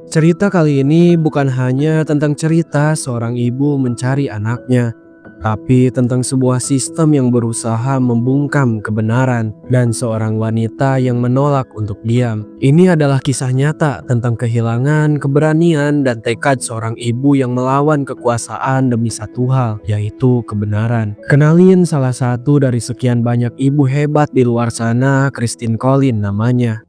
Cerita kali ini bukan hanya tentang cerita seorang ibu mencari anaknya, tapi tentang sebuah sistem yang berusaha membungkam kebenaran dan seorang wanita yang menolak untuk diam. Ini adalah kisah nyata tentang kehilangan, keberanian, dan tekad seorang ibu yang melawan kekuasaan demi satu hal, yaitu kebenaran. Kenalin salah satu dari sekian banyak ibu hebat di luar sana, Christine Collin namanya.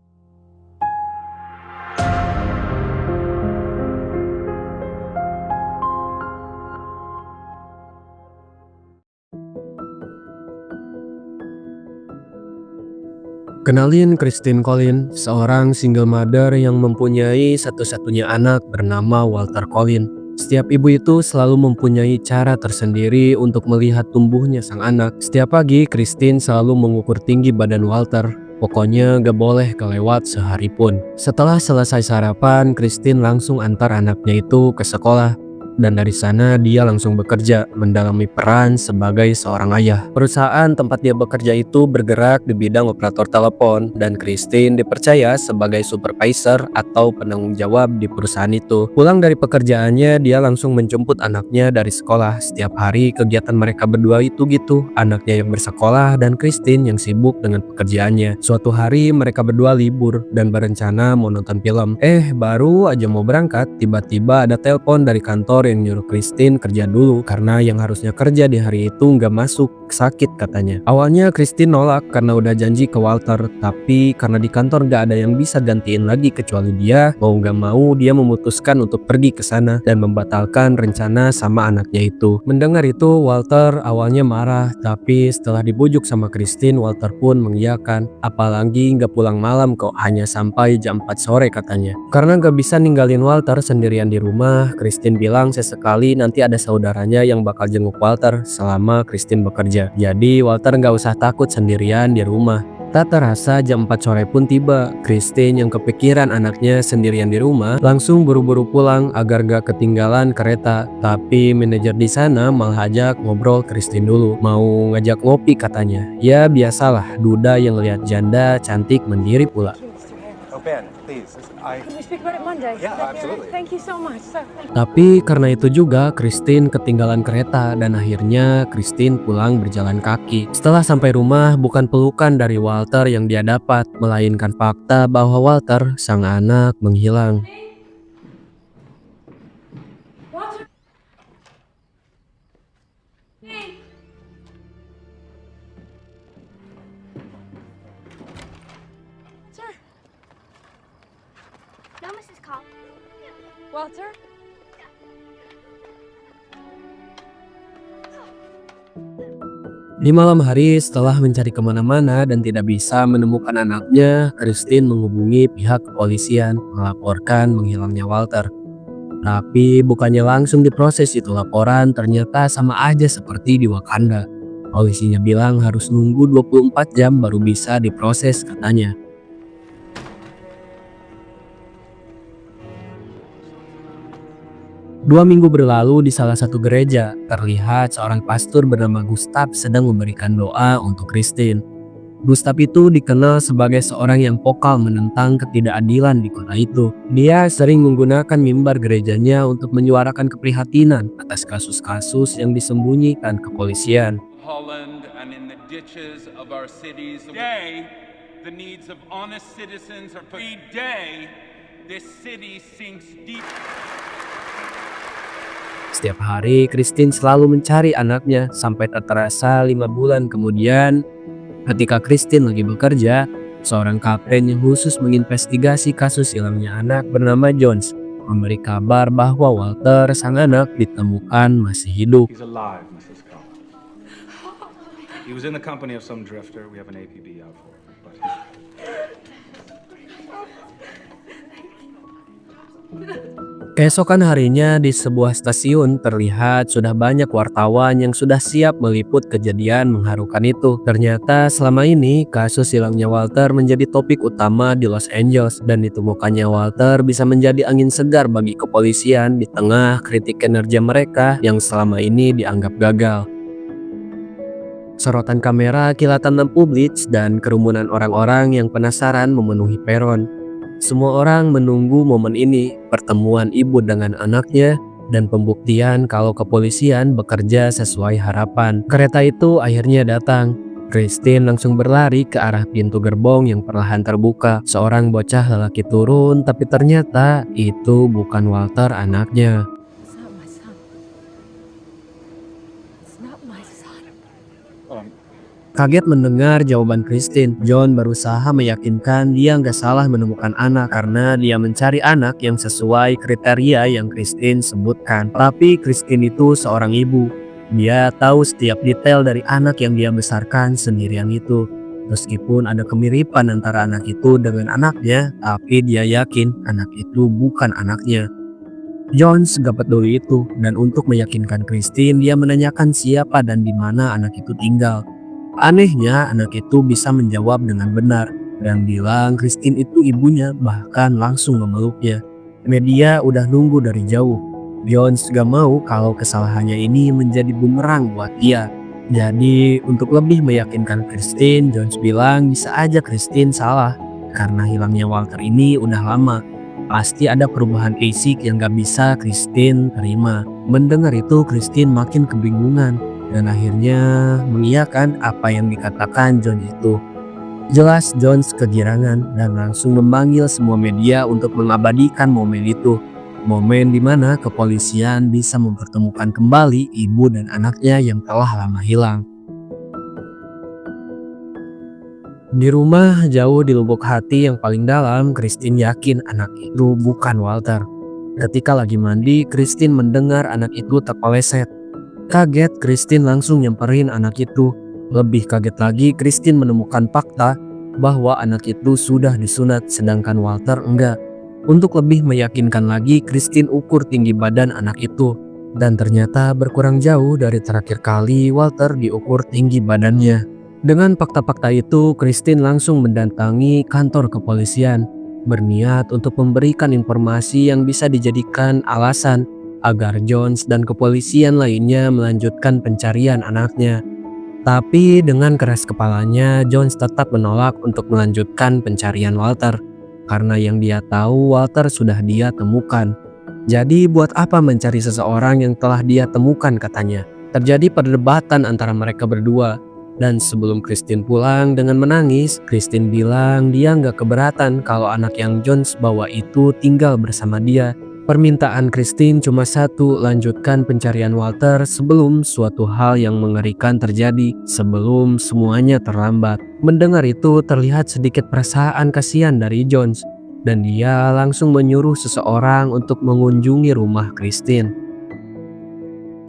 Kenalin Christine Collin, seorang single mother yang mempunyai satu-satunya anak bernama Walter Collin. Setiap ibu itu selalu mempunyai cara tersendiri untuk melihat tumbuhnya sang anak. Setiap pagi, Christine selalu mengukur tinggi badan Walter. Pokoknya gak boleh kelewat sehari pun. Setelah selesai sarapan, Christine langsung antar anaknya itu ke sekolah. Dan dari sana dia langsung bekerja, mendalami peran sebagai seorang ayah. Perusahaan tempat dia bekerja itu bergerak di bidang operator telepon, dan Christine dipercaya sebagai supervisor atau penanggung jawab di perusahaan itu. Pulang dari pekerjaannya, dia langsung menjemput anaknya dari sekolah. Setiap hari kegiatan mereka berdua itu gitu, anaknya yang bersekolah dan Christine yang sibuk dengan pekerjaannya. Suatu hari mereka berdua libur dan berencana mau nonton film. Baru aja mau berangkat, tiba-tiba ada telepon dari kantor yang nyuruh Christine kerja dulu karena yang harusnya kerja di hari itu nggak masuk, sakit katanya. Awalnya Christine nolak karena udah janji ke Walter, tapi karena di kantor nggak ada yang bisa gantiin lagi kecuali dia, mau nggak mau dia memutuskan untuk pergi ke sana dan membatalkan rencana sama anaknya itu. Mendengar itu Walter awalnya marah, tapi setelah dibujuk sama Christine, Walter pun mengiyakan. Apalagi nggak pulang malam kok, hanya sampai jam 4 sore katanya. Karena nggak bisa ninggalin Walter sendirian di rumah, Christine bilang sesekali nanti ada saudaranya yang bakal jenguk Walter selama Christine bekerja. Jadi Walter nggak usah takut sendirian di rumah. Tak terasa jam 4 sore pun tiba. Christine yang kepikiran anaknya sendirian di rumah langsung buru-buru pulang agar gak ketinggalan kereta. Tapi manajer di sana malah ajak ngobrol Christine dulu. Mau ngajak ngopi katanya. Ya biasalah, duda yang lihat janda cantik mendiri pula. Ben, please. Can we speak about it Monday? Yeah, absolutely. Thank you so much. Tapi karena itu juga Christine ketinggalan kereta dan akhirnya Christine pulang berjalan kaki. Setelah sampai rumah, bukan pelukan dari Walter yang dia dapat, melainkan fakta bahwa Walter, sang anak, menghilang. Walter. Hey. Sir. No, Mrs. Cobb. Walter. Di malam hari, setelah mencari kemana-mana dan tidak bisa menemukan anaknya, Christine menghubungi pihak kepolisian melaporkan menghilangnya Walter. Tapi bukannya langsung diproses itu laporan, ternyata sama aja seperti di Wakanda. Polisinya bilang harus nunggu 24 jam baru bisa diproses katanya. Dua minggu berlalu di salah satu gereja, terlihat seorang pastor bernama Gustav sedang memberikan doa untuk Christine. Gustav itu dikenal sebagai seorang yang vokal menentang ketidakadilan di kota itu. Dia sering menggunakan mimbar gerejanya untuk menyuarakan keprihatinan atas kasus-kasus yang disembunyikan kepolisian. Holland and in the ditches of our cities. Today, the needs of honest citizens are put. Every day, this city sinks deep. Setiap hari, Christine selalu mencari anaknya sampai tak terasa 5 bulan kemudian. Ketika Christine lagi bekerja, seorang kapten yang khusus menginvestigasi kasus hilangnya anak bernama Jones memberi kabar bahwa Walter, sang anak, ditemukan masih hidup. He's alive, Mrs. Cobb. He was in the company of some drifter. We have an APB out for him, but Keesokan harinya di sebuah stasiun terlihat sudah banyak wartawan yang sudah siap meliput kejadian mengharukan itu. Ternyata selama ini kasus hilangnya Walter menjadi topik utama di Los Angeles dan ditemukannya Walter bisa menjadi angin segar bagi kepolisian di tengah kritik kinerja mereka yang selama ini dianggap gagal. Sorotan kamera, kilatan lampu blitz, dan kerumunan orang-orang yang penasaran memenuhi peron. Semua orang menunggu momen ini, pertemuan ibu dengan anaknya, dan pembuktian kalau kepolisian bekerja sesuai harapan. Kereta itu akhirnya datang. Christine langsung berlari ke arah pintu gerbong yang perlahan terbuka. Seorang bocah lelaki turun, tapi ternyata itu bukan Walter anaknya. It's not my son. It's not my son. Kaget mendengar jawaban Christine, John berusaha meyakinkan dia nggak salah menemukan anak karena dia mencari anak yang sesuai kriteria yang Christine sebutkan. Tapi Christine itu seorang ibu. Dia tahu setiap detail dari anak yang dia besarkan sendirian itu. Meskipun ada kemiripan antara anak itu dengan anaknya, tapi dia yakin anak itu bukan anaknya. John gak peduli itu, dan untuk meyakinkan Christine, dia menanyakan siapa dan di mana anak itu tinggal. Anehnya, anak itu bisa menjawab dengan benar dan bilang Christine itu ibunya, bahkan langsung memeluknya. Media udah nunggu dari jauh. John gak mau kalau kesalahannya ini menjadi bumerang buat dia. Jadi untuk lebih meyakinkan Christine, Jones bilang bisa aja Christine salah karena hilangnya Walter ini udah lama. Pasti ada perubahan fisik yang gak bisa Christine terima. Mendengar itu Christine makin kebingungan dan akhirnya mengiyakan apa yang dikatakan John itu. Jelas Jones kegirangan dan langsung memanggil semua media untuk mengabadikan momen itu. Momen di mana kepolisian bisa mempertemukan kembali ibu dan anaknya yang telah lama hilang. Di rumah jauh di lubuk hati yang paling dalam, Christine yakin anak itu bukan Walter. Ketika lagi mandi, Christine mendengar anak itu terpeleset. Kaget, Christine langsung nyamperin anak itu. Lebih kaget lagi, Christine menemukan fakta bahwa anak itu sudah disunat sedangkan Walter enggak. Untuk lebih meyakinkan lagi, Christine ukur tinggi badan anak itu. Dan ternyata berkurang jauh dari terakhir kali Walter diukur tinggi badannya. Dengan fakta-fakta itu, Christine langsung mendatangi kantor kepolisian. Berniat untuk memberikan informasi yang bisa dijadikan alasan agar Jones dan kepolisian lainnya melanjutkan pencarian anaknya. Tapi dengan keras kepalanya, Jones tetap menolak untuk melanjutkan pencarian Walter. Karena yang dia tahu Walter sudah dia temukan. Jadi buat apa mencari seseorang yang telah dia temukan, katanya. Terjadi perdebatan antara mereka berdua. Dan sebelum Christine pulang dengan menangis, Christine bilang dia nggak keberatan kalau anak yang Jones bawa itu tinggal bersama dia. Permintaan Christine cuma satu, lanjutkan pencarian Walter sebelum suatu hal yang mengerikan terjadi, sebelum semuanya terlambat. Mendengar itu terlihat sedikit perasaan kasihan dari Jones, dan dia langsung menyuruh seseorang untuk mengunjungi rumah Christine.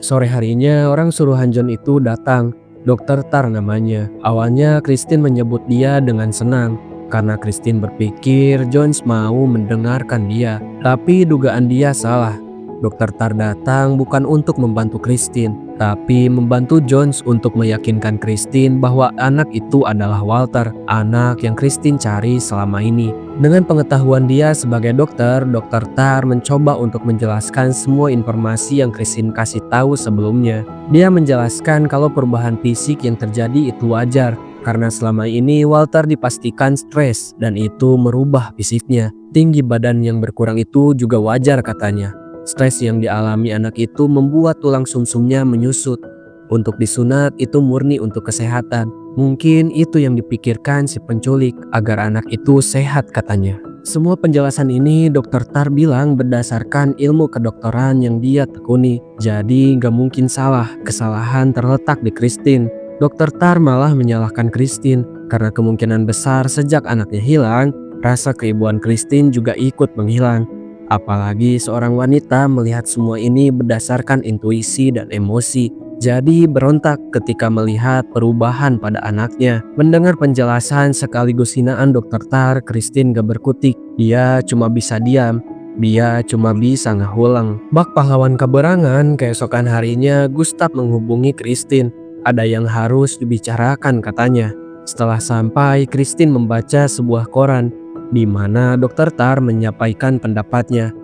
Sore harinya orang suruhan John itu datang, Dr. Tar namanya. Awalnya Christine menyebut dia dengan senang. Karena Christine berpikir Jones mau mendengarkan dia, tapi dugaan dia salah. Dr. Tar datang bukan untuk membantu Christine, tapi membantu Jones untuk meyakinkan Christine bahwa anak itu adalah Walter, anak yang Christine cari selama ini. Dengan pengetahuan dia sebagai dokter, Dr. Tar mencoba untuk menjelaskan semua informasi yang Christine kasih tahu sebelumnya. Dia menjelaskan kalau perubahan fisik yang terjadi itu wajar, karena selama ini Walter dipastikan stres dan itu merubah fisiknya. Tinggi badan yang berkurang itu juga wajar, katanya. Stres yang dialami anak itu membuat tulang sumsumnya menyusut. Untuk disunat itu murni untuk kesehatan. Mungkin itu yang dipikirkan si penculik agar anak itu sehat, katanya. Semua penjelasan ini Dr. Tar bilang berdasarkan ilmu kedokteran yang dia tekuni. Jadi gak mungkin salah, kesalahan terletak di Christine. Dr. Tar malah menyalahkan Christine karena kemungkinan besar sejak anaknya hilang, rasa keibuan Christine juga ikut menghilang. Apalagi seorang wanita melihat semua ini berdasarkan intuisi dan emosi. Jadi berontak ketika melihat perubahan pada anaknya. Mendengar penjelasan sekaligus hinaan Dr. Tar, Christine gak berkutik. Dia cuma bisa diam. Dia cuma bisa ngehulang. Bak pahlawan keberangan, keesokan harinya Gustav menghubungi Christine. Ada yang harus dibicarakan, katanya. Setelah sampai, Christine membaca sebuah koran di mana Dr. Tar menyampaikan pendapatnya.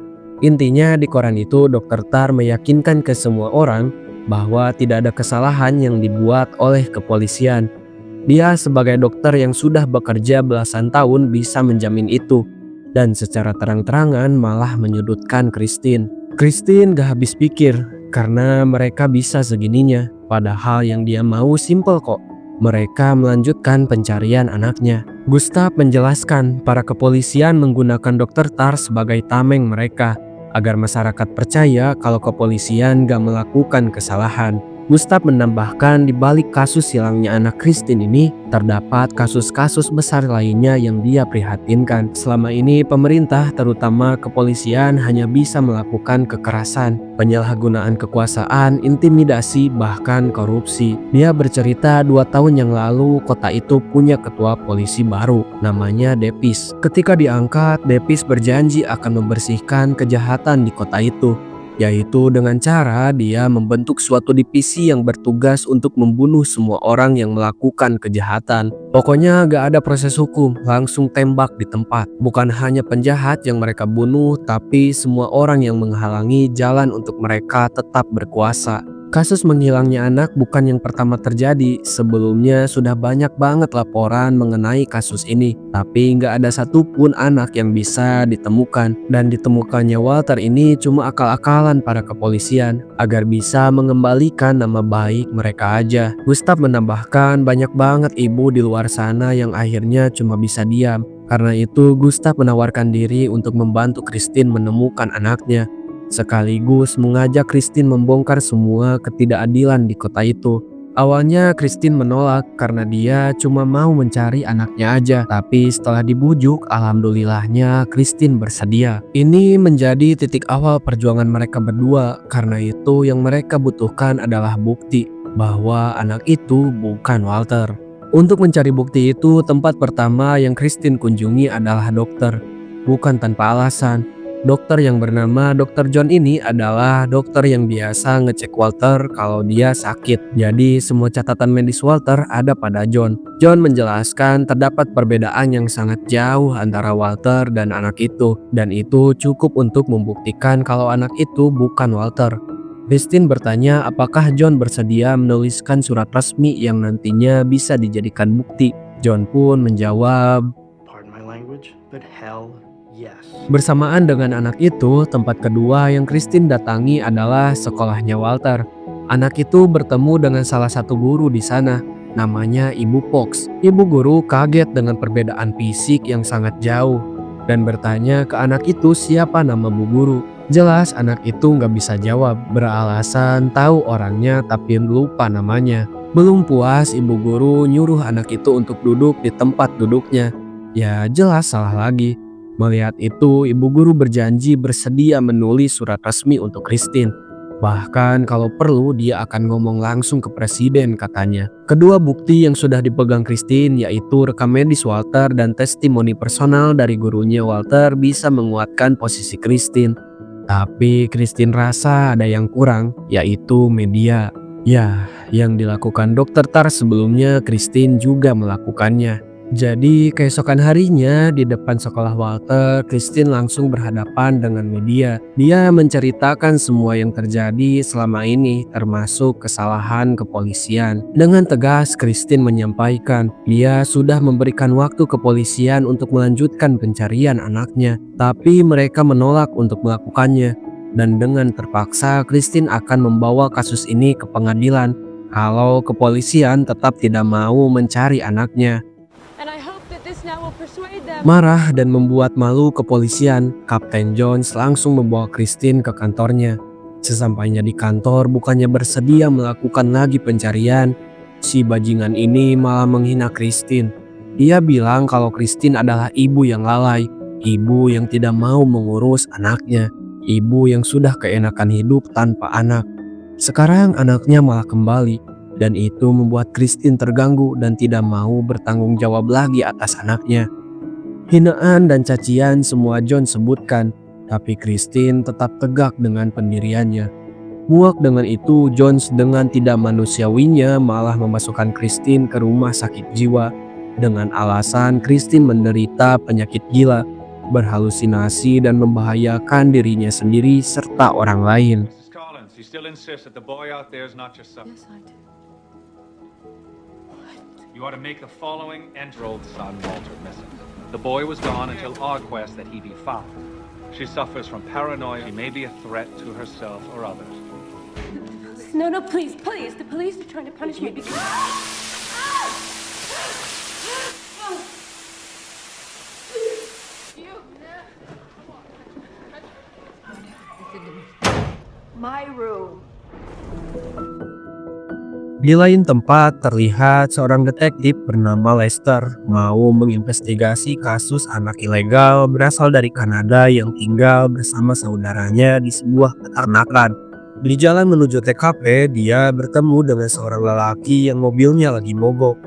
Intinya di koran itu Dr. Tar meyakinkan ke semua orang bahwa tidak ada kesalahan yang dibuat oleh kepolisian. Dia sebagai dokter yang sudah bekerja belasan tahun bisa menjamin itu. dan secara terang-terangan malah menyudutkan Christine. Christine gak habis pikir karena mereka bisa segininya, padahal yang dia mau simple kok. Mereka melanjutkan pencarian anaknya. Gustav menjelaskan para kepolisian menggunakan Dr. Tar sebagai tameng mereka agar masyarakat percaya kalau kepolisian gak melakukan kesalahan. Gustav menambahkan di balik kasus hilangnya anak Christine ini terdapat kasus-kasus besar lainnya yang dia prihatinkan. Selama ini pemerintah terutama kepolisian hanya bisa melakukan kekerasan, penyalahgunaan kekuasaan, intimidasi, bahkan korupsi. Dia bercerita 2 tahun yang lalu kota itu punya ketua polisi baru, namanya Depis. Ketika diangkat, Depis berjanji akan membersihkan kejahatan di kota itu, yaitu dengan cara dia membentuk suatu divisi yang bertugas untuk membunuh semua orang yang melakukan kejahatan. Pokoknya gak ada proses hukum, langsung tembak di tempat. Bukan hanya penjahat yang mereka bunuh, tapi semua orang yang menghalangi jalan untuk mereka tetap berkuasa. Kasus menghilangnya anak bukan yang pertama terjadi. Sebelumnya sudah banyak banget laporan mengenai kasus ini, tapi nggak ada satupun anak yang bisa ditemukan. Dan ditemukannya Walter ini cuma akal-akalan para kepolisian agar bisa mengembalikan nama baik mereka aja. Gustav menambahkan banyak banget ibu di luar sana yang akhirnya cuma bisa diam. Karena itu Gustav menawarkan diri untuk membantu Christine menemukan anaknya, sekaligus mengajak Christine membongkar semua ketidakadilan di kota itu. Awalnya Christine menolak karena dia cuma mau mencari anaknya aja, tapi setelah dibujuk, alhamdulillahnya Christine bersedia. Ini menjadi titik awal perjuangan mereka berdua, karena itu yang mereka butuhkan adalah bukti bahwa anak itu bukan Walter. Untuk mencari bukti itu, tempat pertama yang Christine kunjungi adalah dokter. Bukan tanpa alasan. Dokter yang bernama Dr. John ini adalah dokter yang biasa ngecek Walter kalau dia sakit. Jadi semua catatan medis Walter ada pada John. John menjelaskan terdapat perbedaan yang sangat jauh antara Walter dan anak itu. Dan itu cukup untuk membuktikan kalau anak itu bukan Walter. Christine bertanya apakah John bersedia menuliskan surat resmi yang nantinya bisa dijadikan bukti. John pun menjawab, Pardon my language, but hell yes. Bersamaan dengan anak itu, tempat kedua yang Christine datangi adalah sekolahnya Walter. Anak itu bertemu dengan salah satu guru di sana, namanya Ibu Fox. Ibu guru kaget dengan perbedaan fisik yang sangat jauh dan bertanya ke anak itu siapa nama bu guru. Jelas anak itu nggak bisa jawab, beralasan tahu orangnya tapi lupa namanya. Belum puas, ibu guru nyuruh anak itu untuk duduk di tempat duduknya. Ya jelas salah lagi. Melihat itu, ibu guru berjanji bersedia menulis surat resmi untuk Christine. Bahkan kalau perlu dia akan ngomong langsung ke presiden katanya. Kedua bukti yang sudah dipegang Christine yaitu rekam medis Walter dan testimoni personal dari gurunya Walter bisa menguatkan posisi Christine. Tapi Christine rasa ada yang kurang, yaitu media. Ya, yang dilakukan Dr. Tar sebelumnya Christine juga melakukannya. Jadi keesokan harinya di depan sekolah Walter, Christine langsung berhadapan dengan media. Dia menceritakan semua yang terjadi selama ini, termasuk kesalahan kepolisian. Dengan tegas, Christine menyampaikan dia sudah memberikan waktu kepolisian untuk melanjutkan pencarian anaknya, tapi mereka menolak untuk melakukannya. Dan dengan terpaksa, Christine akan membawa kasus ini ke pengadilan kalau kepolisian tetap tidak mau mencari anaknya. Marah dan membuat malu kepolisian, Kapten Jones langsung membawa Christine ke kantornya. Sesampainya di kantor, bukannya bersedia melakukan lagi pencarian, si bajingan ini malah menghina Christine. Dia bilang kalau Christine adalah ibu yang lalai, ibu yang tidak mau mengurus anaknya, ibu yang sudah keenakan hidup tanpa anak. Sekarang anaknya malah kembali, dan itu membuat Christine terganggu dan tidak mau bertanggung jawab lagi atas anaknya. Hinaan dan cacian semua John sebutkan, tapi Christine tetap tegak dengan pendiriannya. Muak dengan itu, Jones dengan tidak manusiawinya malah memasukkan Christine ke rumah sakit jiwa dengan alasan Christine menderita penyakit gila, berhalusinasi dan membahayakan dirinya sendiri serta orang lain. Mrs. Collins, you still insist that the boy out there is not your son? Yes, I do. You ought to make the following entry. Old son Walter missing. The boy was gone until our quest that he be found. She suffers from paranoia. She may be a threat to herself or others. No, no, please, please. The police are trying to punish me because... My room. Di lain tempat terlihat seorang detektif bernama Lester mau menginvestigasi kasus anak ilegal berasal dari Kanada yang tinggal bersama saudaranya di sebuah peternakan. Di jalan menuju TKP, dia bertemu dengan seorang lelaki yang mobilnya lagi mogok.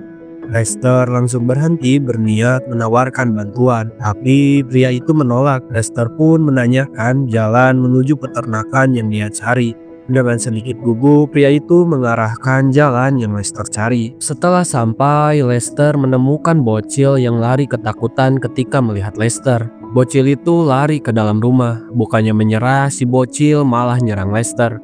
Lester langsung berhenti berniat menawarkan bantuan, tapi pria itu menolak. Lester pun menanyakan jalan menuju peternakan yang dia cari. Dengan sedikit gugup, pria itu mengarahkan jalan yang Lester cari. Setelah sampai, Lester menemukan bocil yang lari ketakutan ketika melihat Lester. Bocil itu lari ke dalam rumah, bukannya menyerah, si bocil malah nyerang Lester.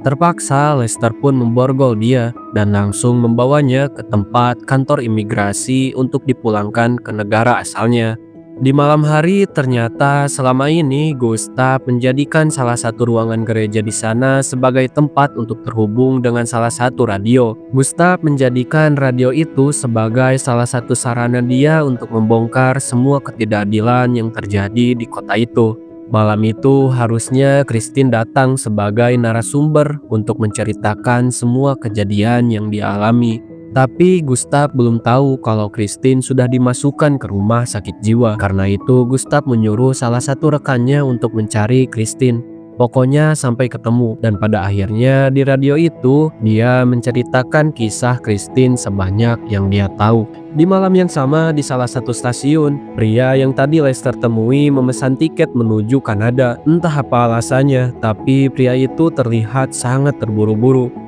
Terpaksa, Lester pun memborgol dia dan langsung membawanya ke tempat kantor imigrasi untuk dipulangkan ke negara asalnya. Di malam hari, ternyata selama ini Gustav menjadikan salah satu ruangan gereja di sana sebagai tempat untuk terhubung dengan salah satu radio. Gustav menjadikan radio itu sebagai salah satu sarana dia untuk membongkar semua ketidakadilan yang terjadi di kota itu. Malam itu harusnya Christine datang sebagai narasumber untuk menceritakan semua kejadian yang dialami. Tapi Gustav belum tahu kalau Christine sudah dimasukkan ke rumah sakit jiwa. Karena itu Gustav menyuruh salah satu rekannya untuk mencari Christine. Pokoknya sampai ketemu, dan pada akhirnya di radio itu dia menceritakan kisah Christine sebanyak yang dia tahu. Di malam yang sama di salah satu stasiun, pria yang tadi Lester temui memesan tiket menuju Kanada. Entah apa alasannya, tapi pria itu terlihat sangat terburu-buru.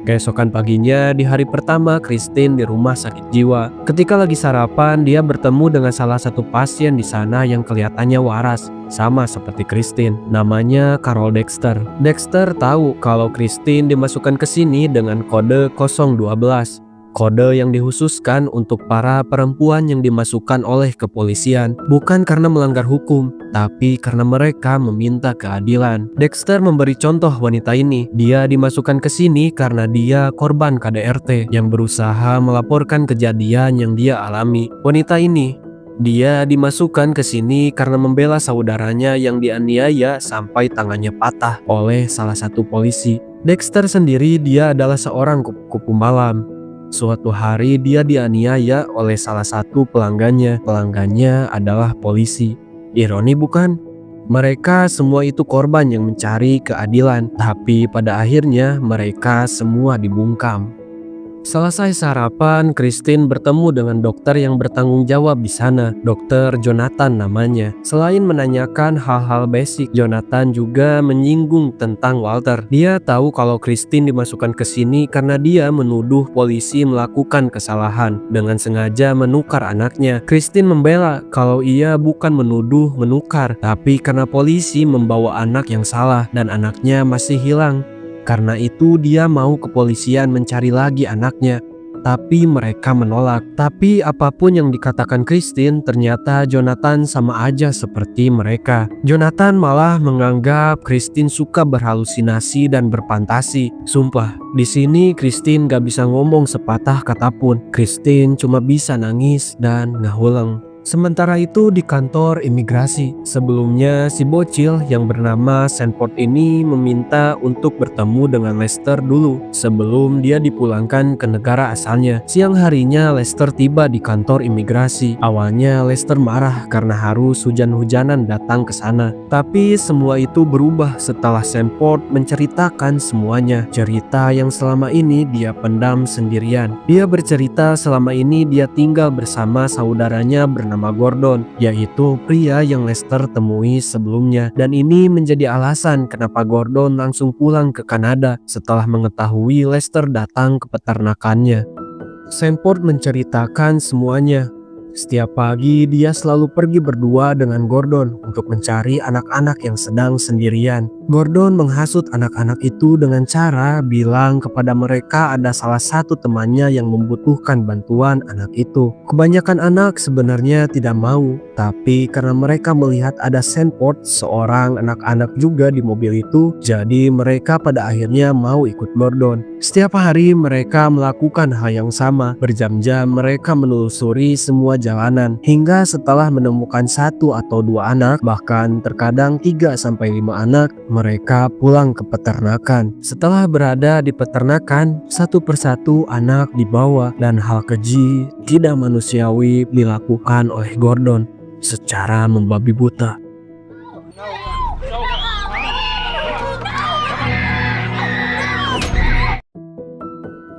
Keesokan paginya, di hari pertama Christine di rumah sakit jiwa. Ketika lagi sarapan, dia bertemu dengan salah satu pasien di sana yang kelihatannya waras, sama seperti Christine. Namanya Carol Dexter. Dexter tahu kalau Christine dimasukkan ke sini dengan kode 012. Kode yang dikhususkan untuk para perempuan yang dimasukkan oleh kepolisian, bukan karena melanggar hukum, tapi karena mereka meminta keadilan. Dexter memberi contoh wanita ini. Dia dimasukkan ke sini karena dia korban KDRT yang berusaha melaporkan kejadian yang dia alami. Wanita ini, dia dimasukkan ke sini karena membela saudaranya yang dianiaya sampai tangannya patah oleh salah satu polisi. Dexter sendiri dia adalah seorang kupu-kupu malam. Suatu hari dia dianiaya oleh salah satu pelanggannya. Pelanggannya adalah polisi. Ironi bukan? Mereka semua itu korban yang mencari keadilan, tapi pada akhirnya mereka semua dibungkam. Selesai sarapan, Christine bertemu dengan dokter yang bertanggung jawab di sana, Dr. Jonathan namanya. Selain menanyakan hal-hal basic, Jonathan juga menyinggung tentang Walter. Dia tahu kalau Christine dimasukkan ke sini karena dia menuduh polisi melakukan kesalahan dengan sengaja menukar anaknya. Christine membela kalau ia bukan menuduh menukar, tapi karena polisi membawa anak yang salah dan anaknya masih hilang. Karena itu dia mau kepolisian mencari lagi anaknya, tapi mereka menolak. Tapi apapun yang dikatakan Christine, ternyata Jonathan sama aja seperti mereka. Jonathan malah menganggap Christine suka berhalusinasi dan berfantasi. Sumpah, di sini Christine gak bisa ngomong sepatah kata pun. Christine cuma bisa nangis dan ngahuleng. Sementara itu di kantor imigrasi, sebelumnya si bocil yang bernama Sanford ini meminta untuk bertemu dengan Lester dulu sebelum dia dipulangkan ke negara asalnya. Siang harinya Lester tiba di kantor imigrasi. Awalnya Lester marah karena harus hujan-hujanan datang ke sana. Tapi semua itu berubah setelah Sanford menceritakan semuanya. Cerita yang selama ini dia pendam sendirian. Dia bercerita selama ini dia tinggal bersama saudaranya bernama Gordon, yaitu pria yang Lester temui sebelumnya. Dan ini menjadi alasan kenapa Gordon langsung pulang ke Kanada setelah mengetahui Lester datang ke peternakannya. Sanford menceritakan semuanya. Setiap pagi dia selalu pergi berdua dengan Gordon untuk mencari anak-anak yang sedang sendirian. Gordon menghasut anak-anak itu dengan cara bilang kepada mereka ada salah satu temannya yang membutuhkan bantuan anak itu. Kebanyakan anak sebenarnya tidak mau, tapi karena mereka melihat ada Sandport, seorang anak-anak juga di mobil itu, jadi mereka pada akhirnya mau ikut Gordon. Setiap hari mereka melakukan hal yang sama. Berjam-jam mereka menelusuri semua jalanan hingga setelah menemukan 1 atau 2 anak, bahkan terkadang 3 sampai 5 anak, mereka pulang ke peternakan. Setelah berada di peternakan, satu persatu anak dibawa dan hal keji tidak manusiawi dilakukan oleh Gordon secara membabi buta.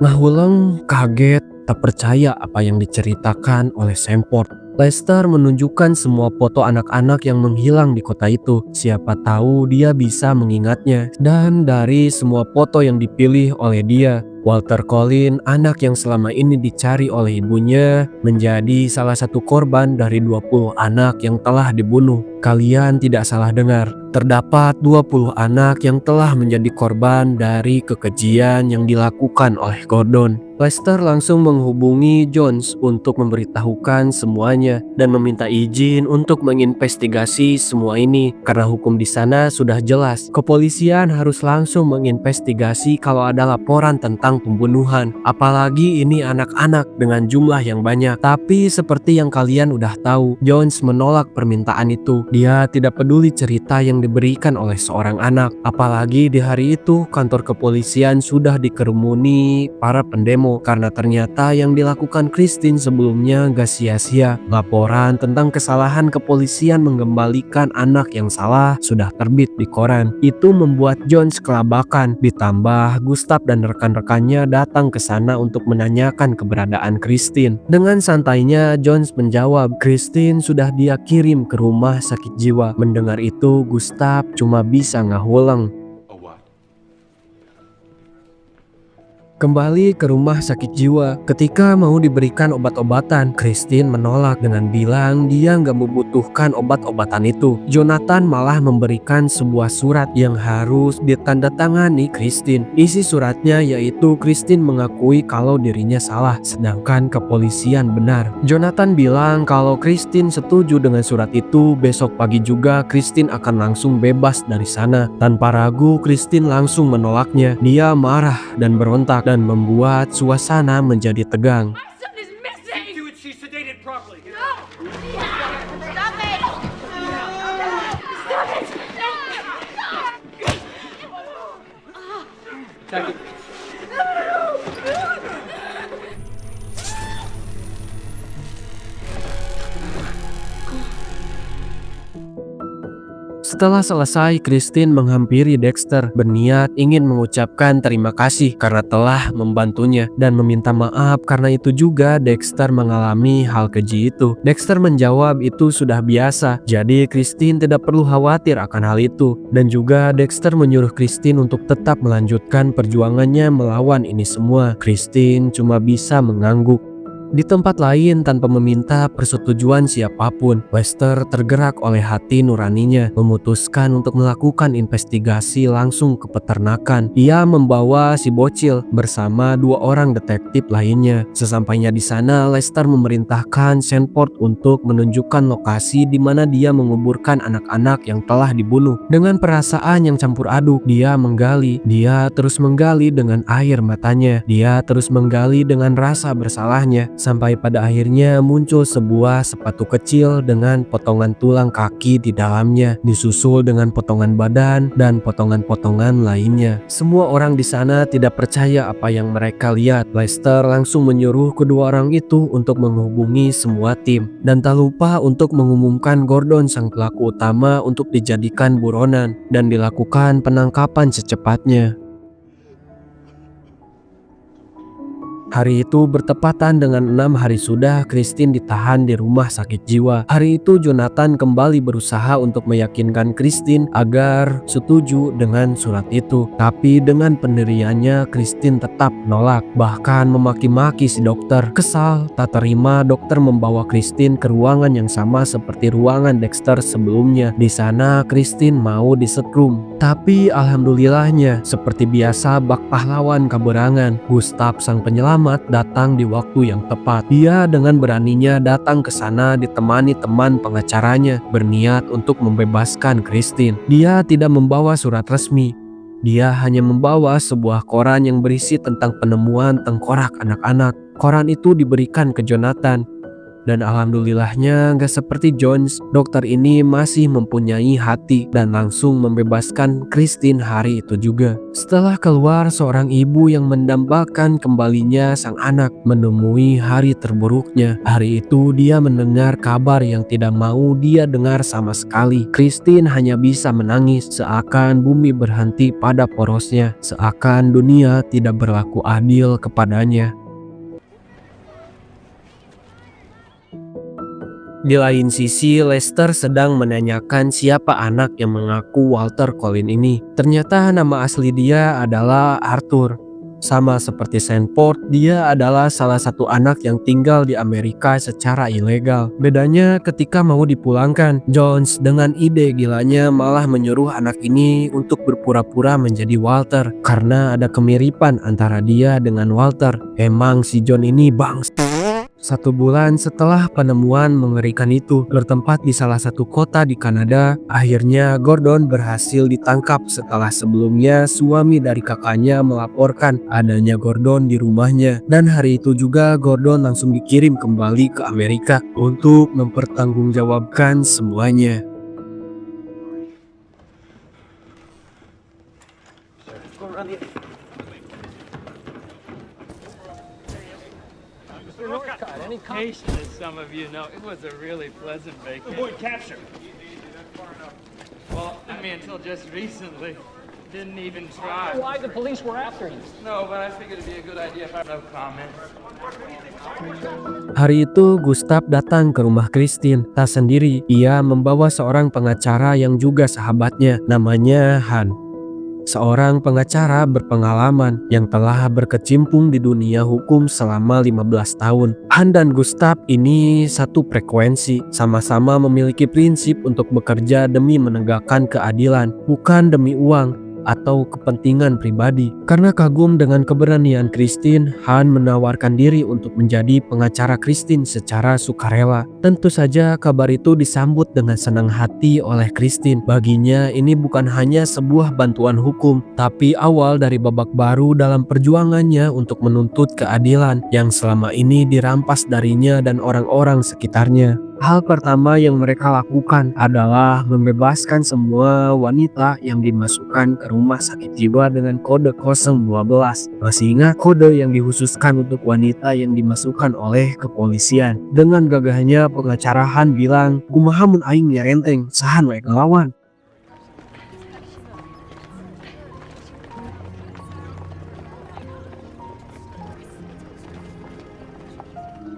Ngahuleng kaget, tak percaya apa yang diceritakan oleh Sandport. Lester menunjukkan semua foto anak-anak yang menghilang di kota itu. Siapa tahu dia bisa mengingatnya. Dan dari semua foto yang dipilih oleh dia, Walter Collin, anak yang selama ini dicari oleh ibunya, menjadi salah satu korban dari 20 anak yang telah dibunuh. Kalian tidak salah dengar, terdapat 20 anak yang telah menjadi korban dari kekejian yang dilakukan oleh Gordon. Lester langsung menghubungi Jones untuk memberitahukan semuanya dan meminta izin untuk menginvestigasi semua ini karena hukum di sana sudah jelas. Kepolisian harus langsung menginvestigasi kalau ada laporan tentang pembunuhan, apalagi ini anak-anak dengan jumlah yang banyak. Tapi seperti yang kalian udah tahu, Jones menolak permintaan itu. Dia tidak peduli cerita yang diberikan oleh seorang anak, apalagi di hari itu kantor kepolisian sudah dikerumuni para pendemo karena ternyata yang dilakukan Christine sebelumnya gak sia-sia. Laporan tentang kesalahan kepolisian mengembalikan anak yang salah sudah terbit di koran. Itu membuat Jones kelabakan, ditambah Gustav dan rekan-rekannya datang ke sana untuk menanyakan keberadaan Christine. Dengan santainya Jones menjawab Christine sudah dia kirim ke rumah sakit jiwa. Mendengar itu Gustav cuma bisa ngahuleng. Kembali ke rumah sakit jiwa, ketika mau diberikan obat-obatan, Christine menolak dengan bilang dia nggak membutuhkan obat-obatan itu. Jonathan malah memberikan sebuah surat yang harus ditandatangani Christine. Isi suratnya yaitu Christine mengakui kalau dirinya salah, sedangkan kepolisian benar. Jonathan bilang kalau Christine setuju dengan surat itu, besok pagi juga Christine akan langsung bebas dari sana. Tanpa ragu, Christine langsung menolaknya. Dia marah dan berontak dan membuat suasana menjadi tegang. My son is missing! Dude, she's sedated properly. No! Stop it! Stop it! Setelah selesai, Christine menghampiri Dexter, berniat ingin mengucapkan terima kasih karena telah membantunya dan meminta maaf karena itu juga Dexter mengalami hal keji itu. Dexter menjawab itu sudah biasa, jadi Christine tidak perlu khawatir akan hal itu. Dan juga Dexter menyuruh Christine untuk tetap melanjutkan perjuangannya melawan ini semua. Christine cuma bisa mengangguk. Di tempat lain tanpa meminta persetujuan siapapun, Lester tergerak oleh hati nuraninya, memutuskan untuk melakukan investigasi langsung ke peternakan. Ia membawa si bocil bersama 2 orang detektif lainnya. Sesampainya di sana, Lester memerintahkan Sandport untuk menunjukkan lokasi di mana dia menguburkan anak-anak yang telah dibunuh. Dengan perasaan yang campur aduk, dia menggali. Dia terus menggali dengan air matanya. Dia terus menggali dengan rasa bersalahnya. Sampai pada akhirnya muncul sebuah sepatu kecil dengan potongan tulang kaki di dalamnya, disusul dengan potongan badan dan potongan-potongan lainnya. Semua orang di sana tidak percaya apa yang mereka lihat. Lester langsung menyuruh kedua orang itu untuk menghubungi semua tim, dan tak lupa untuk mengumumkan Gordon sang pelaku utama untuk dijadikan buronan dan dilakukan penangkapan secepatnya. Hari itu bertepatan dengan 6 hari sudah Christine ditahan di rumah sakit jiwa. Hari itu Jonathan kembali berusaha untuk meyakinkan Christine agar setuju dengan surat itu. Tapi dengan pendiriannya Christine tetap menolak, bahkan memaki-maki si dokter. Kesal, tak terima, dokter membawa Christine ke ruangan yang sama seperti ruangan Dexter sebelumnya. Di sana Christine mau disetrum. Tapi alhamdulillahnya, seperti biasa bak pahlawan kaberangan, Gustav sang penyelamat datang di waktu yang tepat. Dia dengan beraninya datang ke sana ditemani teman pengacaranya, berniat untuk membebaskan Christine. Dia tidak membawa surat resmi. Dia hanya membawa sebuah koran yang berisi tentang penemuan tengkorak anak-anak. Koran itu diberikan ke Jonathan. Dan alhamdulillahnya gak seperti Jones, dokter ini masih mempunyai hati dan langsung membebaskan Christine hari itu juga. Setelah keluar, seorang ibu yang mendambakan kembalinya sang anak menemui hari terburuknya. Hari itu dia mendengar kabar yang tidak mau dia dengar sama sekali. Christine hanya bisa menangis, seakan bumi berhenti pada porosnya, seakan dunia tidak berlaku adil kepadanya. Di lain sisi, Lester sedang menanyakan siapa anak yang mengaku Walter Collin ini. Ternyata nama asli dia adalah Arthur. Sama seperti Sanford, dia adalah salah satu anak yang tinggal di Amerika secara ilegal. Bedanya ketika mau dipulangkan, Jones dengan ide gilanya malah menyuruh anak ini untuk berpura-pura menjadi Walter karena ada kemiripan antara dia dengan Walter. Emang si John ini bangsa. 1 bulan setelah penemuan mengerikan itu, bertempat di salah satu kota di Kanada, akhirnya Gordon berhasil ditangkap setelah sebelumnya suami dari kakaknya melaporkan adanya Gordon di rumahnya. Dan hari itu juga Gordon langsung dikirim kembali ke Amerika untuk mempertanggungjawabkan semuanya. Any patient, as some of you know, it was a really pleasant vacation. Avoid capture. Well, I mean, until just recently, didn't even try. Why the police were after you? No, but I figured it'd be a good idea if I no comment. Hari itu Gustav datang ke rumah Christine. Tak sendiri, ia membawa seorang pengacara yang juga sahabatnya, namanya Han. Seorang pengacara berpengalaman yang telah berkecimpung di dunia hukum selama 15 tahun. Han dan Gustav ini satu frekuensi, sama-sama memiliki prinsip untuk bekerja demi menegakkan keadilan, bukan demi uang atau kepentingan pribadi. Karena kagum dengan keberanian Christine, Han menawarkan diri untuk menjadi pengacara Christine secara sukarela. Tentu saja kabar itu disambut dengan senang hati oleh Christine. Baginya ini bukan hanya sebuah bantuan hukum, tapi awal dari babak baru dalam perjuangannya untuk menuntut keadilan yang selama ini dirampas darinya dan orang-orang sekitarnya. Hal pertama yang mereka lakukan adalah membebaskan semua wanita yang dimasukkan ke rumah sakit jiwa dengan kode 012. Masih ingat kode yang dikhususkan untuk wanita yang dimasukkan oleh kepolisian? Dengan gagahnya pengacara Han bilang, "Kumaha mun aing nyarenteng, sahan wae ngelawan."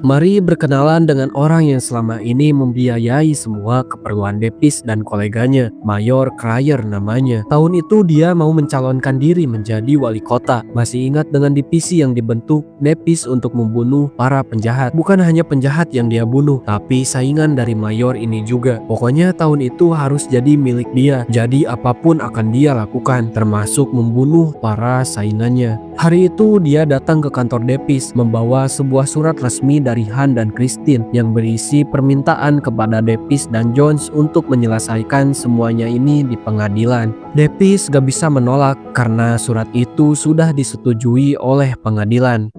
Mari berkenalan dengan orang yang selama ini membiayai semua keperluan Depis dan koleganya, Mayor Cryer namanya. Tahun itu dia mau mencalonkan diri menjadi wali kota. Masih ingat dengan divisi yang dibentuk Depis untuk membunuh para penjahat. Bukan hanya penjahat yang dia bunuh, tapi saingan dari Mayor ini juga. Pokoknya tahun itu harus jadi milik dia. Jadi apapun akan dia lakukan, termasuk membunuh para saingannya. Hari itu dia datang ke kantor Depis membawa sebuah surat resmi dari Han dan Christine yang berisi permintaan kepada Depis dan Jones untuk menyelesaikan semuanya ini di pengadilan. Depis gak bisa menolak karena surat itu sudah disetujui oleh pengadilan.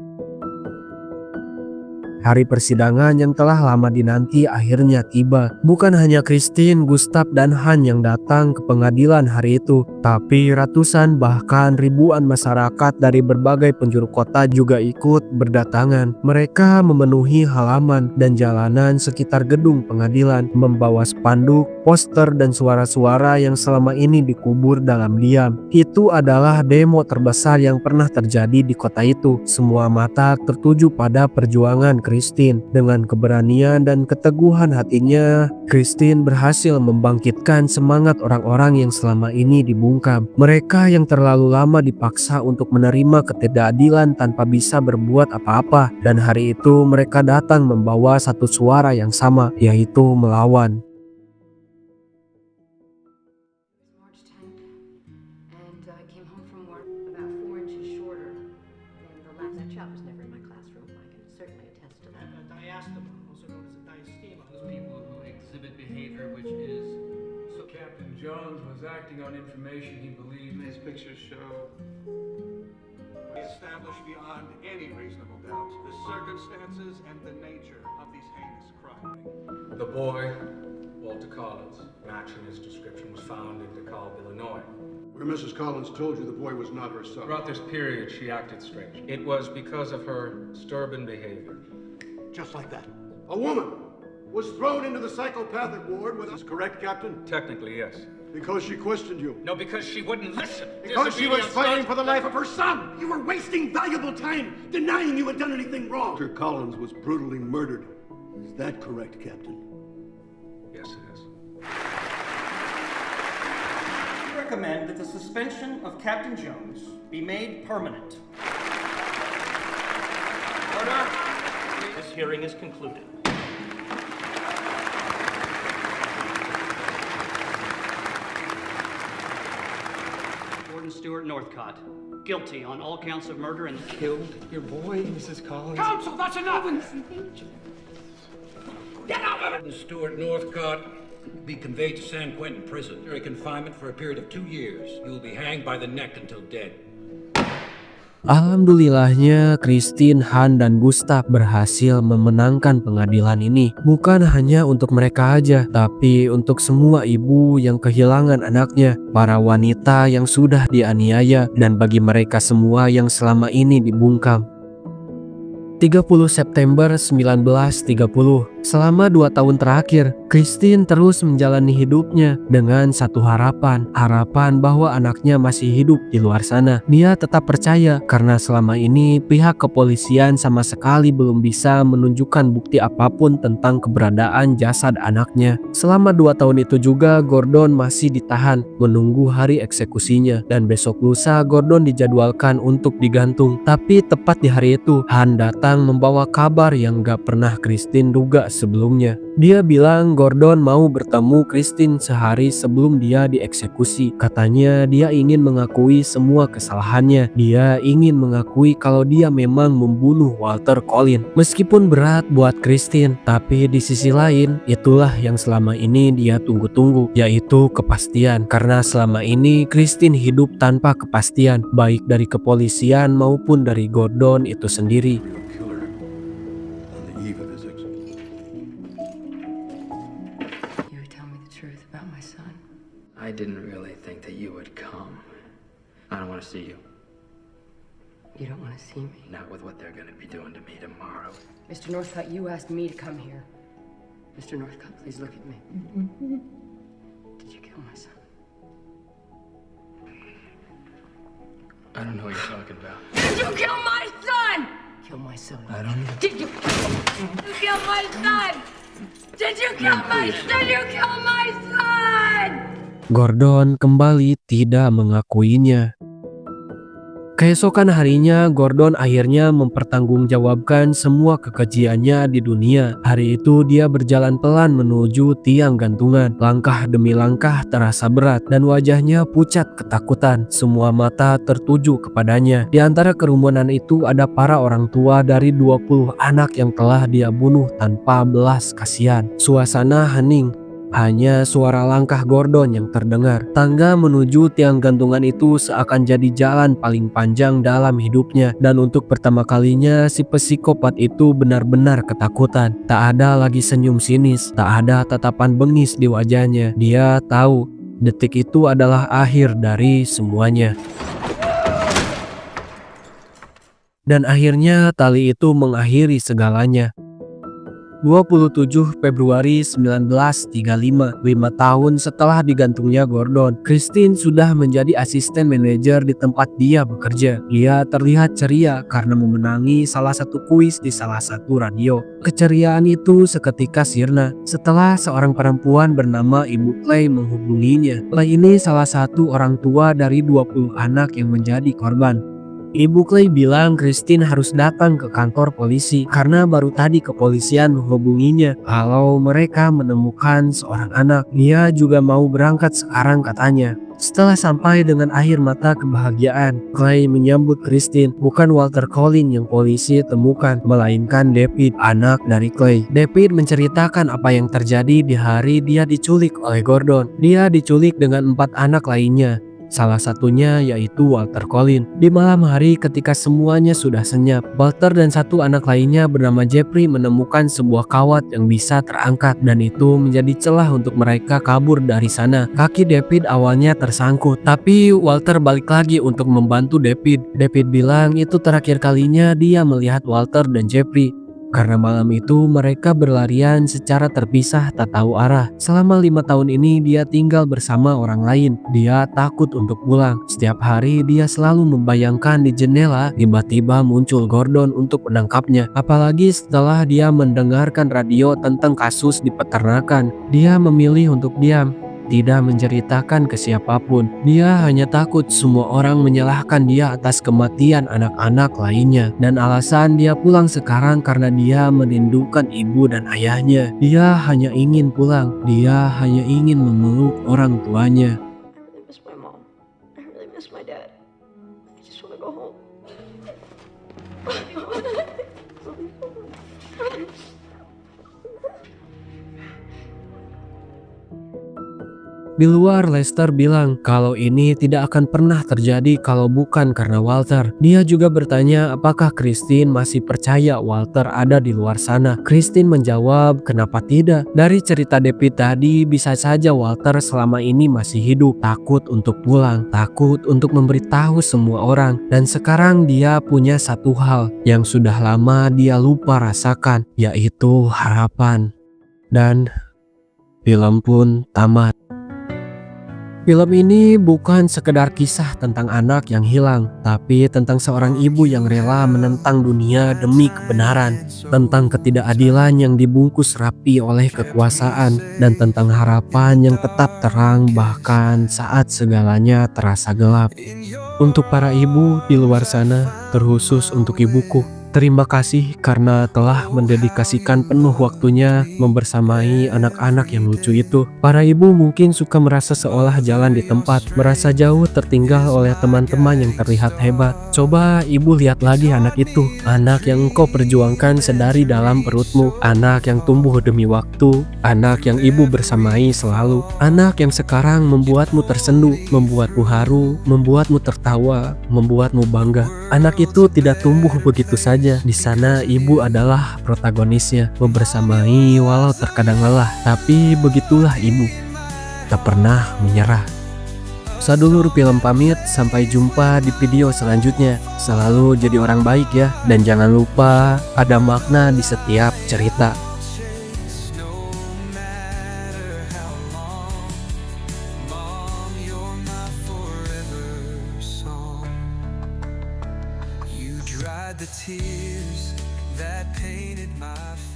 Hari persidangan yang telah lama dinanti akhirnya tiba. Bukan hanya Christine, Gustav, dan Han yang datang ke pengadilan hari itu, Tapi ratusan bahkan ribuan masyarakat dari berbagai penjuru kota juga ikut berdatangan. Mereka memenuhi halaman dan jalanan sekitar gedung pengadilan, membawa spanduk, poster, dan suara-suara yang selama ini dikubur dalam diam. Itu adalah demo terbesar yang pernah terjadi di kota itu. Semua mata tertuju pada perjuangan Christine. Dengan keberanian dan keteguhan hatinya, Christine berhasil membangkitkan semangat orang-orang yang selama ini dibungkam. Mereka yang terlalu lama dipaksa untuk menerima ketidakadilan tanpa bisa berbuat apa-apa. Dan hari itu mereka datang membawa satu suara yang sama, yaitu melawan. March 10th, and I came home from work about 4 inches shorter than the last. That child was never in my classroom. I can certainly attest to that. Diastema, also known as a diastema. People who exhibit behavior which is... So Captain Jones was acting on information he believed his pictures show. Established beyond any reasonable doubt the circumstances and the nature of these heinous crimes. The boy, Walter Collins, matching his description, was found in DeKalb, Illinois. Where Mrs. Collins told you the boy was not her son. Throughout this period, she acted strange. It was because of her disturbing behavior. Just like that. A woman was thrown into the psychopathic ward with us, correct, Captain? Technically, yes. Because she questioned you. No, because she wouldn't listen. Because she was fighting for the life of her son! You were wasting valuable time denying you had done anything wrong! Mr. Collins was brutally murdered. Is that correct, Captain? Yes, it is. I recommend that the suspension of Captain Jones be made permanent. Order! This hearing is concluded. Stewart Northcott, guilty on all counts of murder and Killed your boy, Mrs. Collins? Counsel, that's enough! get out of it! Stewart Northcott be conveyed to San Quentin prison. Military confinement for a period of 2 years. You will be hanged by the neck until dead. Alhamdulillahnya, Christine, Han, dan Gustav berhasil memenangkan pengadilan ini. Bukan hanya untuk mereka aja, tapi untuk semua ibu yang kehilangan anaknya, para wanita yang sudah dianiaya, dan bagi mereka semua yang selama ini dibungkam. 30 September 1930. Selama 2 tahun terakhir, Christine terus menjalani hidupnya dengan satu harapan bahwa anaknya masih hidup di luar sana. Dia tetap percaya karena selama ini pihak kepolisian sama sekali belum bisa menunjukkan bukti apapun tentang keberadaan jasad anaknya. Selama 2 tahun itu juga Gordon masih ditahan menunggu hari eksekusinya, dan besok lusa Gordon dijadwalkan untuk digantung. Tapi tepat di hari itu, Han datang membawa kabar yang gak pernah Christine duga sebelumnya. Dia bilang Gordon mau bertemu Christine sehari sebelum dia dieksekusi. Katanya dia ingin mengakui semua kesalahannya. Dia ingin mengakui kalau dia memang membunuh Walter Collins. Meskipun berat buat Christine, tapi di sisi lain itulah yang selama ini dia tunggu-tunggu, yaitu kepastian. Karena selama ini Christine hidup tanpa kepastian, baik dari kepolisian maupun dari Gordon itu sendiri. I didn't really think that you would come. I don't want to see you. You don't want to see me? Not with what they're going to be doing to me tomorrow. Mr. Northcott, you asked me to come here. Mr. Northcott, please look at me. Did you kill my son? I don't know what you're talking about. Did you kill my son? Kill my son. I don't know. Did you kill my son? Did you kill my son? Did you kill my son? Gordon kembali tidak mengakuinya. Keesokan harinya, Gordon akhirnya mempertanggungjawabkan semua kekejiannya di dunia. Hari itu dia berjalan pelan menuju tiang gantungan. Langkah demi langkah terasa berat dan wajahnya pucat ketakutan. Semua mata tertuju kepadanya. Di antara kerumunan itu ada para orang tua dari 20 anak yang telah dia bunuh tanpa belas kasihan. Suasana hening. Hanya suara langkah Gordon yang terdengar. Tangga menuju tiang gantungan itu seakan jadi jalan paling panjang dalam hidupnya. Dan untuk pertama kalinya si psikopat itu benar-benar ketakutan. Tak ada lagi senyum sinis, tak ada tatapan bengis di wajahnya. Dia tahu Detik itu adalah akhir dari semuanya. Dan akhirnya tali itu mengakhiri segalanya. 27 Februari 1935, 5 tahun setelah digantungnya Gordon, Christine sudah menjadi asisten manajer di tempat dia bekerja. Dia terlihat ceria karena memenangi salah satu kuis di salah satu radio. Keceriaan itu seketika sirna setelah seorang perempuan bernama Ibu Clay menghubunginya. Clay ini salah satu orang tua dari 20 anak yang menjadi korban. Ibu Clay bilang Christine harus datang ke kantor polisi karena baru tadi kepolisian menghubunginya kalau mereka menemukan seorang anak. Dia juga mau berangkat sekarang katanya. Setelah sampai dengan air mata kebahagiaan, Clay menyambut Christine. Bukan Walter Collin yang polisi temukan, melainkan David, anak dari Clay. David menceritakan apa yang terjadi di hari dia diculik oleh Gordon. Dia diculik dengan 4 anak lainnya. Salah satunya yaitu Walter Collin. Di malam hari ketika semuanya sudah senyap, Walter dan 1 anak lainnya bernama Jeffrey menemukan sebuah kawat yang bisa terangkat dan itu menjadi celah untuk mereka kabur dari sana. Kaki David awalnya tersangkut, tapi Walter balik lagi untuk membantu David. David bilang itu terakhir kalinya dia melihat Walter dan Jeffrey. Karena malam itu mereka berlarian secara terpisah tak tahu arah. Selama 5 tahun ini dia tinggal bersama orang lain. Dia takut untuk pulang. Setiap hari dia selalu membayangkan di jendela tiba-tiba muncul Gordon untuk menangkapnya. Apalagi setelah dia mendengarkan radio tentang kasus di peternakan. Dia memilih untuk diam, tidak menceritakan ke siapapun. Dia hanya takut semua orang menyalahkan dia atas kematian anak-anak lainnya. Dan alasan dia pulang sekarang karena dia merindukan ibu dan ayahnya. Dia hanya ingin pulang. Dia hanya ingin memeluk orang tuanya. Di luar, Lester bilang kalau ini tidak akan pernah terjadi kalau bukan karena Walter. Dia juga bertanya apakah Christine masih percaya Walter ada di luar sana. Christine menjawab kenapa tidak. Dari cerita David tadi bisa saja Walter selama ini masih hidup. Takut untuk pulang, takut untuk memberitahu semua orang. Dan sekarang dia punya satu hal yang sudah lama dia lupa rasakan, yaitu harapan. Dan film pun tamat. Film ini bukan sekedar kisah tentang anak yang hilang, tapi tentang seorang ibu yang rela menentang dunia demi kebenaran, tentang ketidakadilan yang dibungkus rapi oleh kekuasaan, dan tentang harapan yang tetap terang bahkan saat segalanya terasa gelap. Untuk para ibu di luar sana, terkhusus untuk ibuku, terima kasih karena telah mendedikasikan penuh waktunya membersamai anak-anak yang lucu itu. Para ibu mungkin suka merasa seolah jalan di tempat, merasa jauh tertinggal oleh teman-teman yang terlihat hebat. Coba ibu lihat lagi anak itu, anak yang engkau perjuangkan sedari dalam perutmu, anak yang tumbuh demi waktu, anak yang ibu bersamai selalu, anak yang sekarang membuatmu tersendu, membuatmu haru, membuatmu tertawa, membuatmu bangga. Anak itu tidak tumbuh begitu saja. Di sana ibu adalah protagonisnya, membersamai walau terkadang lelah, tapi begitulah ibu, tak pernah menyerah. Sadulur film pamit, sampai jumpa di video selanjutnya. Selalu jadi orang baik ya, dan jangan lupa ada makna di setiap cerita. The tears that painted my face.